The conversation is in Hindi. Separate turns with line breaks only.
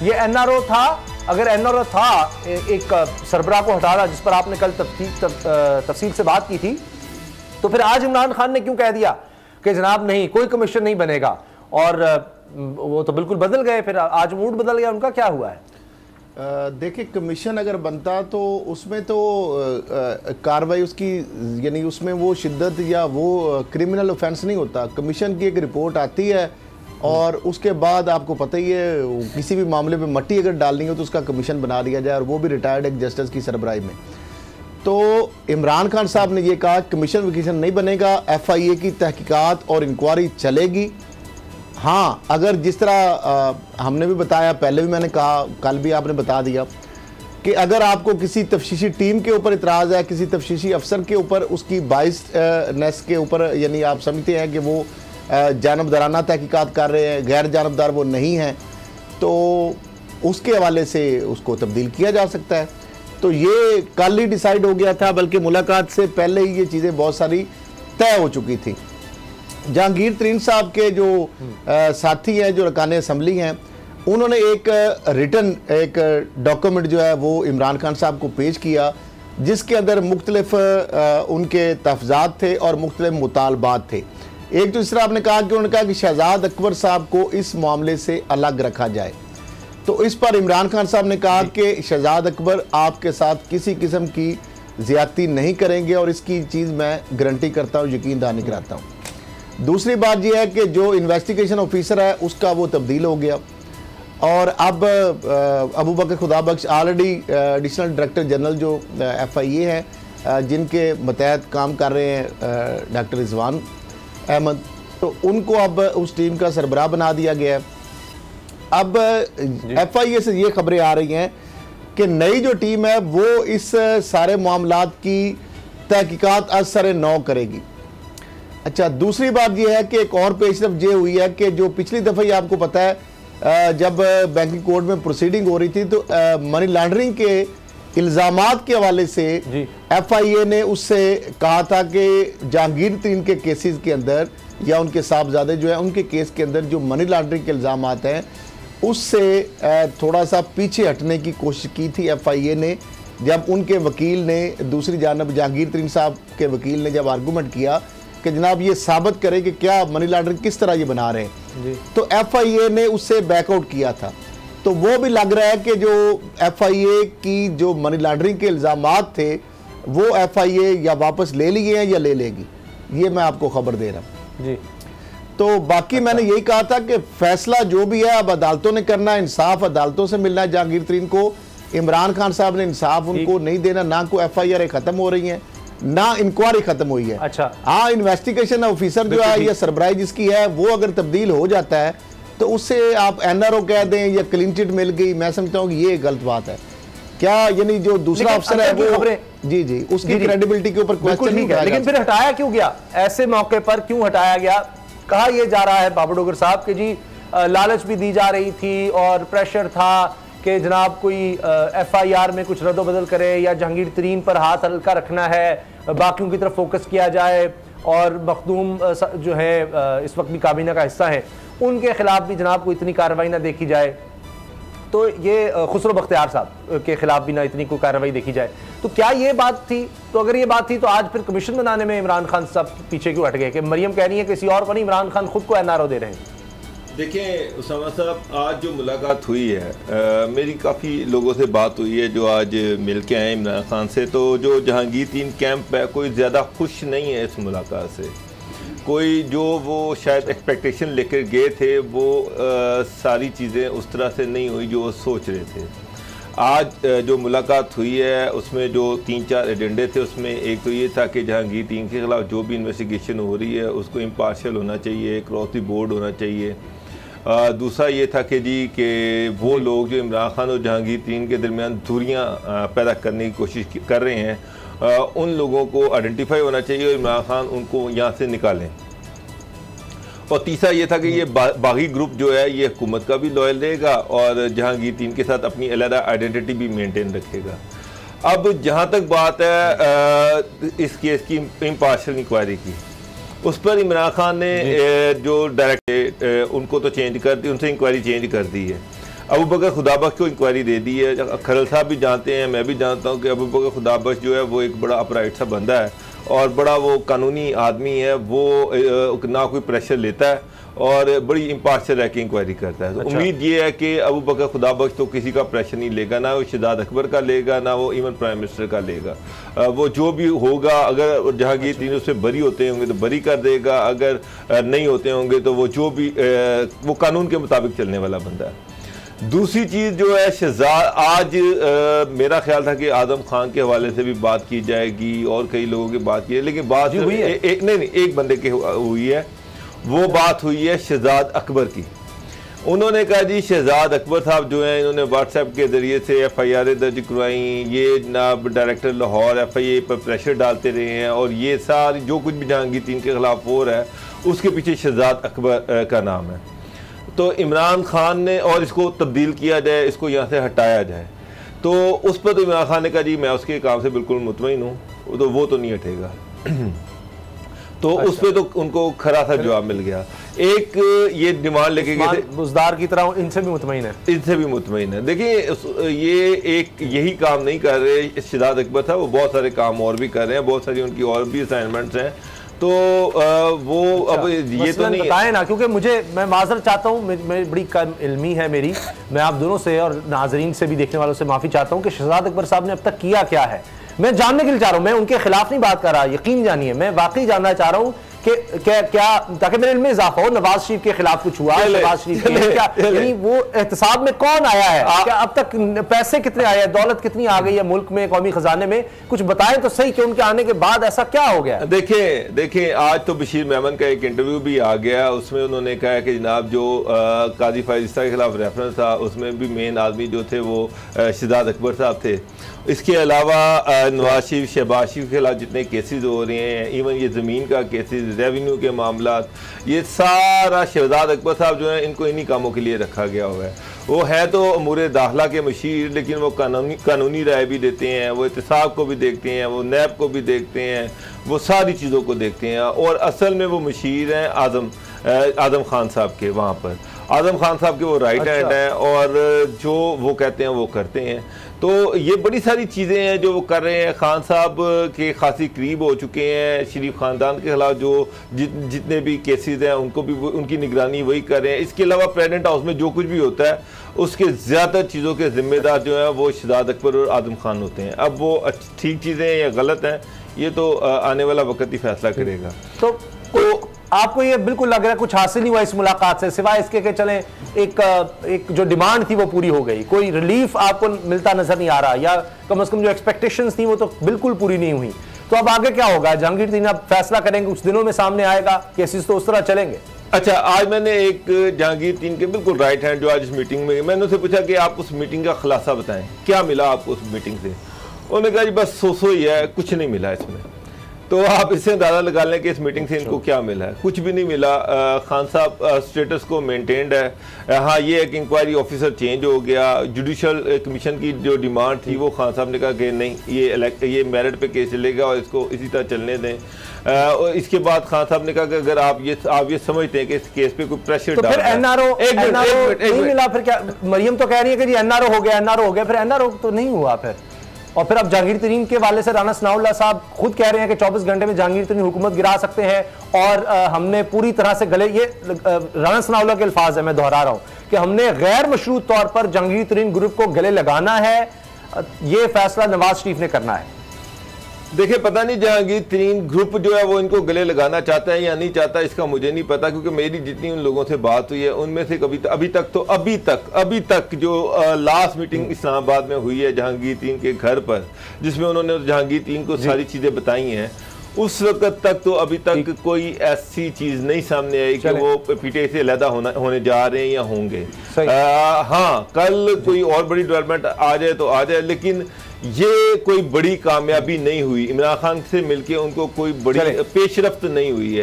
ये एनआरओ था, अगर एनआरओ था एक सरबराह को हटाना, जिस पर आपने कल तफसील से बात की थी, तो फिर आज इमरान खान ने क्यों कह दिया कि जनाब नहीं, कोई कमीशन नहीं बनेगा? और वो तो बिल्कुल बदल गए, फिर आज मूड बदल गया उनका, क्या हुआ है?
देखिए, कमीशन अगर बनता तो उसमें तो कार्रवाई उसकी, यानी उसमें वो शिद्दत या वो क्रिमिनल ऑफेंस नहीं होता। कमीशन की एक रिपोर्ट आती है और उसके बाद आपको पता ही है, किसी भी मामले में मट्टी अगर डालनी हो तो उसका कमीशन बना दिया जाए, और वो भी रिटायर्ड एक जस्टिस की सरबराही में। तो इमरान खान साहब ने ये कहा कमीशन वकीशन नहीं बनेगा, FIA की तहकीकात और इंक्वायरी चलेगी। हाँ, अगर जिस तरह हमने भी बताया, पहले भी मैंने कहा, कल भी आपने बता दिया कि अगर आपको किसी तफ्तीशी टीम के ऊपर इतराज़ है, किसी तफ्तीशी अफसर के ऊपर, उसकी बाइसनेस के ऊपर, यानी आप समझते हैं कि वो जानबदाराना तहकीकात कर रहे हैं, गैर जानबदार वो नहीं हैं, तो उसके हवाले से उसको तब्दील किया जा सकता है। तो ये कल ही डिसाइड हो गया था, बल्कि मुलाकात से पहले ही ये चीज़ें बहुत सारी तय हो चुकी थी। जहांगीर तरीन साहब के जो साथी हैं, जो अरकान असम्बली हैं, उन्होंने एक रिटन एक डॉक्यूमेंट जो है वो इमरान खान साहब को पेश किया, जिसके अंदर मुख्तलिफ उनके तहफ़्ज़ात थे और मुख्तलिफ मुतालबात थे। एक तो इस तरह आपने कहा कि उन्होंने कहा कि शहजाद अकबर साहब को इस मामले से अलग रखा जाए। तो इस पर इमरान खान साहब ने कहा कि शहजाद अकबर आपके साथ किसी किस्म की ज़्यादती नहीं करेंगे, और इसकी चीज़ मैं गारंटी करता हूँ, यकीन दहानी कराता हूँ। दूसरी बात यह है कि जो इन्वेस्टिगेशन ऑफिसर है उसका वो तब्दील हो गया, और अब Abu Bakar Khudabakhsh already additional director general जो FIA है, जिनके मतहत काम कर रहे हैं डॉक्टर रिजवान अहमद, तो उनको अब उस टीम का सरबराह बना दिया गया है। अब FIA से ये खबरें आ रही हैं कि नई जो टीम है वो इस सारे मामलात की तहकीकात असर नौ करेगी। अच्छा, दूसरी बात यह है कि एक और पेशरफ ये हुई है कि जो पिछली दफ़ा ही आपको पता है जब बैंकिंग कोर्ट में प्रोसीडिंग हो रही थी, तो मनी लॉन्ड्रिंग के इल्ज़ामात के हवाले से FIA ने उससे कहा था कि जहांगीर तरीन के केसेस के अंदर, या उनके साहबजादे जो है उनके केस के अंदर जो मनी लॉन्ड्रिंग के इल्ज़ामात हैं, उससे थोड़ा सा पीछे हटने की कोशिश की थी FIA ने। जब उनके वकील ने, दूसरी जानब जहांगीर तरीन साहब के वकील ने जब आर्गूमेंट किया कि जनाब ये साबित करे कि क्या मनी लॉन्ड्रिंग किस तरह ये बना रहे हैं जी, तो FIA ने उससे बैकआउट किया था। तो वो भी लग रहा है कि जो FIA की जो मनी लॉन्ड्रिंग के इल्ज़ामात थे वो FIA या वापस ले लिए हैं या ले लेगी, ये मैं आपको खबर दे रहा हूँ जी। तो बाकी मैंने यही कहा था कि फैसला जो भी है अब अदालतों ने करना, इंसाफ अदालतों से मिलना है। जहांगीर तरीन को, इमरान खान साहब ने इंसाफ उनको नहीं देना, ना कोई FIR ख़त्म हो रही हैं, ना इंक्वायरी खत्म हुई है।
अच्छा,
हाँ, इन्वेस्टिगेशन ऑफिसर जो है या सरबराही जिसकी है, वो अगर तब्दील हो जाता है तो उससे आप NRO कह दें या क्लीन चिट मिल गई, मैं समझता हूँ कि ये गलत बात है। क्या यानी जो दूसरा अफसर है वो जी उसकी क्रेडिबिलिटी के ऊपर क्वेश्चन नहीं है,
लेकिन फिर हटाया क्यों गया? ऐसे मौके पर क्यों हटाया गया? कहा यह जा रहा है बाबा डोगर साहब कि जी लालच भी दी जा रही थी और प्रेशर था कि जनाब कोई FIR में कुछ रद्दोबदल करे या जहांगीर तरीन पर हाथ हल्का रखना है, बाकियों की तरफ फोकस किया जाए, और मखदूम जो है इस वक्त भी काबीना का हिस्सा है, उनके खिलाफ भी जनाब को इतनी कार्रवाई ना देखी जाए, तो ये खुसरो बख्तियार साहब के खिलाफ भी ना इतनी कोई कार्रवाई देखी जाए। तो क्या ये बात थी? तो अगर ये बात थी तो आज फिर कमीशन बनाने में इमरान खान साहब पीछे क्यों हट गए? कि मरियम कह रही है किसी और को नहीं, इमरान खान खुद को NRO दे रहे हैं।
देखें उसामा साहब, आज जो मुलाकात हुई है, मेरी काफ़ी लोगों से बात हुई है जो आज मिल के आए इमरान खान से, तो जो जहांगीर तरीन कैंप है कोई ज़्यादा खुश नहीं है इस मुलाकात से। कोई जो वो शायद एक्सपेक्टेशन लेकर गए थे वो सारी चीज़ें उस तरह से नहीं हुई जो वो सोच रहे थे। आज जो मुलाकात हुई है उसमें जो 3-4 एजेंडे थे, उसमें एक तो ये था कि जहांगीर तरीन के ख़िलाफ़ जो भी इन्वेस्टिगेशन हो रही है उसको इम्पार्शियल होना चाहिए, क्रॉस द बोर्ड होना चाहिए। दूसरा ये था कि जी कि वो लोग जो इमरान खान और जहांगीर तरीन के दरमियान दूरियां पैदा करने की कोशिश कर रहे हैं, उन लोगों को आइडेंटिफाई होना चाहिए और इमरान खान उनको यहाँ से निकालें। और तीसरा ये था कि ये बागी ग्रुप जो है ये हुकूमत का भी लॉयल रहेगा और जहांगीर तरीन के साथ अपनी अलग आइडेंटिटी भी मेंटेन रखेगा। अब जहाँ तक बात है इस केस की इम्पार्शियल इंक्वायरी की, उस पर इमरान खान ने जो डायरेक्ट उनको तो चेंज कर दी, उनसे इंक्वायरी चेंज कर दी है। अबू बकर खुदाबख्श को इंक्वायरी दे दी है। खरल साहब भी जानते हैं, मैं भी जानता हूँ कि अबू बकर खुदाबख्श जो है वो एक बड़ा अपराइट सा बंदा है और बड़ा वो कानूनी आदमी है, वो ना कोई प्रेशर लेता है और बड़ी इम्पार्शियल रह के इंक्वायरी करता है। तो उम्मीद ये है कि अबू बकर खुदाबख्श तो किसी का प्रेशर नहीं लेगा, ना वो शहजाद अकबर का लेगा, ना वो इवन प्राइम मिनिस्टर का लेगा। वो जो भी होगा, अगर जहांगीर तीन उससे बरी होते होंगे तो बरी कर देगा, अगर नहीं होते होंगे तो वो जो भी वो कानून के मुताबिक चलने वाला बंदा है। दूसरी चीज़ जो है शहजाद, आज मेरा ख्याल था कि आदम खान के हवाले से भी बात की जाएगी और कई लोगों की बात की है, लेकिन बात हुई है एक बंदे की हुई है। वो बात हुई है शहजाद अकबर की। उन्होंने कहा जी शहजाद अकबर साहब जो हैं इन्होंने व्हाट्सएप के ज़रिए से FIR दर्ज करवाई, ये जनाब डायरेक्टर लाहौर FIA पर प्रेशर डालते रहे हैं और ये सारी जो कुछ भी जहांगीर तीन के ख़िलाफ़ हो रहा है उसके पीछे शहजाद अकबर का नाम है। तो इमरान खान ने और इसको तब्दील किया जाए, इसको यहाँ से हटाया जाए, तो उस पर तो इमरान खान ने कहा जी मैं उसके काम से बिल्कुल मुतमईन हूँ, तो वो तो नहीं हटेगा। तो उस पर तो उनको खरा सा जवाब मिल गया। एक ये डिमांड लेके गए थे
बुज़दार की तरह, इनसे भी मुतमईन है,
इनसे भी मुतमईन है। देखिए ये एक यही काम नहीं कर रहे शहजाद अकबर था, वो बहुत सारे काम और भी कर रहे हैं, बहुत सारी उनकी और भी असाइनमेंट्स हैं। तो वो अब ये तो नहीं
बताए ना, क्योंकि मैं माजरत चाहता हूँ, मेरी बड़ी कम इल्मी है मेरी, मैं आप दोनों से और नाजरीन से भी देखने वालों से माफ़ी चाहता हूँ कि शहजाद अकबर साहब ने अब तक किया क्या है। मैं जानने के लिए चाह रहा हूँ, मैं उनके खिलाफ नहीं बात कर रहा, यकीन जानिए, मैं वाकई जानना चाह रहा हूँ कि क्या ताकि मेरे इल्म में इजाफा हो। नवाज शरीफ के खिलाफ कुछ हुआ, नवाज शरीफ के क्या यानी वो एहतसाब में कौन आया है, क्या अब तक पैसे कितने आए हैं, दौलत कितनी आ गई है मुल्क में, कौमी खजाने में, कुछ बताएं तो सही कि उनके आने के बाद ऐसा क्या हो गया।
देखिए आज तो बशीर मेमन का एक इंटरव्यू भी आ गया, उसमें उन्होंने कहा कि जनाब जो काजी फायजिस्ता के खिलाफ रेफरेंस था उसमें भी मेन आदमी जो थे वो शहजाद अकबर साहब थे। इसके अलावा नवाज शरीफ शहबाज शरीफ के खिलाफ जितने केसेस हो रहे हैं, इवन ये ज़मीन का केसेस, रेवेन्यू के मामला, ये सारा शहजाद अकबर साहब जो है इनको इन्हीं कामों के लिए रखा गया हुआ है। वो है तो अमूर दाखिला के मशीर, लेकिन वो कानूनी राय भी देते हैं, वो एहतसाब को भी देखते हैं, वो नैब को भी देखते हैं, वो सारी चीज़ों को देखते हैं। और असल में वो मशीर हैं आदम खान साहब के, वहाँ पर आदम खान साहब के वो राइट हैंड हैं और जो वो कहते हैं वो करते हैं। तो ये बड़ी सारी चीज़ें हैं जो वो कर रहे हैं। खान साहब के खासी करीब हो चुके हैं, शरीफ ख़ानदान के खिलाफ जो जितने भी केसेस हैं उनको भी उनकी निगरानी वही कर रहे हैं। इसके अलावा प्रेसिडेंट हाउस में जो कुछ भी होता है उसके ज़्यादा चीज़ों के ज़िम्मेदार जो हैं वो शहजाद अकबर और आदम खान होते हैं। अब वो ठीक चीज़ें हैं या गलत हैं ये तो आने वाला वक्त ही फैसला करेगा।
तो आपको ये बिल्कुल लग रहा है कुछ हासिल नहीं हुआ इस मुलाकात से, सिवाय इसके कि चलें एक जो डिमांड थी वो पूरी हो गई, कोई रिलीफ आपको मिलता नजर नहीं आ रहा, या कम से कम जो एक्सपेक्टेशंस थी वो तो बिल्कुल पूरी नहीं हुई। तो अब आगे क्या होगा? जहांगीर तीन अब फैसला करेंगे, कुछ दिनों में सामने आएगा, केसेस तो उस तरह चलेंगे।
अच्छा, आज मैंने एक जहांगीर तीन के बिल्कुल राइट हैंड जो आज इस मीटिंग में, मैंने उनसे पूछा कि आप उस मीटिंग का खुलासा बताएं, क्या मिला आपको उस मीटिंग से? उन्होंने कहा जी बस सो ही है, कुछ नहीं मिला इसमें। तो आप इससे अंदाज़ा लगा लें कि इस मीटिंग से इनको क्या मिला है, कुछ भी नहीं मिला। खान साहब स्टेटस को मेंटेन्ड है। हाँ, ये एक इंक्वायरी ऑफिसर चेंज हो गया, जुडिशल कमीशन की जो डिमांड थी वो खान साहब ने कहा कि नहीं ये मेरिट पे केस चलेगा और इसको इसी तरह चलने दें। और इसके बाद खान साहब ने कहा कि अगर आप ये समझते हैं कि इस केस पे कोई प्रेशर
तो फिर NRO नहीं मिला, फिर क्या? मरियम तो कह रही है कि जी NRO हो गया, फिर NRO तो नहीं हुआ फिर। और फिर अब जहांगीर तरीन के वाले से राना सनाउल्लाह साहब खुद कह रहे हैं कि 24 घंटे में जहांगीर तरीन हुकूमत गिरा सकते हैं और हमने पूरी तरह से ये राना सनाउल्लाह के अल्फाज है, मैं दोहरा रहा हूं कि हमने गैर मशरूत तौर पर जहांगीर तरीन ग्रुप को गले लगाना है, ये फैसला नवाज शरीफ ने करना है।
देखिए, पता नहीं जहांगीर तरीन ग्रुप जो है वो इनको गले लगाना चाहता है या नहीं चाहता, इसका मुझे नहीं पता, क्योंकि मेरी जितनी उन लोगों से बात हुई है उनमें से अभी तक जो लास्ट मीटिंग इस्लामाबाद में हुई है जहांगीर तरीन के घर पर, जिसमें उन्होंने जहांगीर तरीन को सारी चीज़ें बताई हैं, उस वक्त तक तो अभी तक कोई ऐसी चीज़ नहीं सामने आई कि वो पीटीआई से अलहदा होने जा रहे हैं या होंगे। हाँ, कल कोई और बड़ी डेवलपमेंट आ जाए तो आ जाए, लेकिन ये कोई बड़ी कामयाबी नहीं हुई। इमरान खान से मिलके उनको कोई बड़ी पेशरफ्त नहीं हुई है।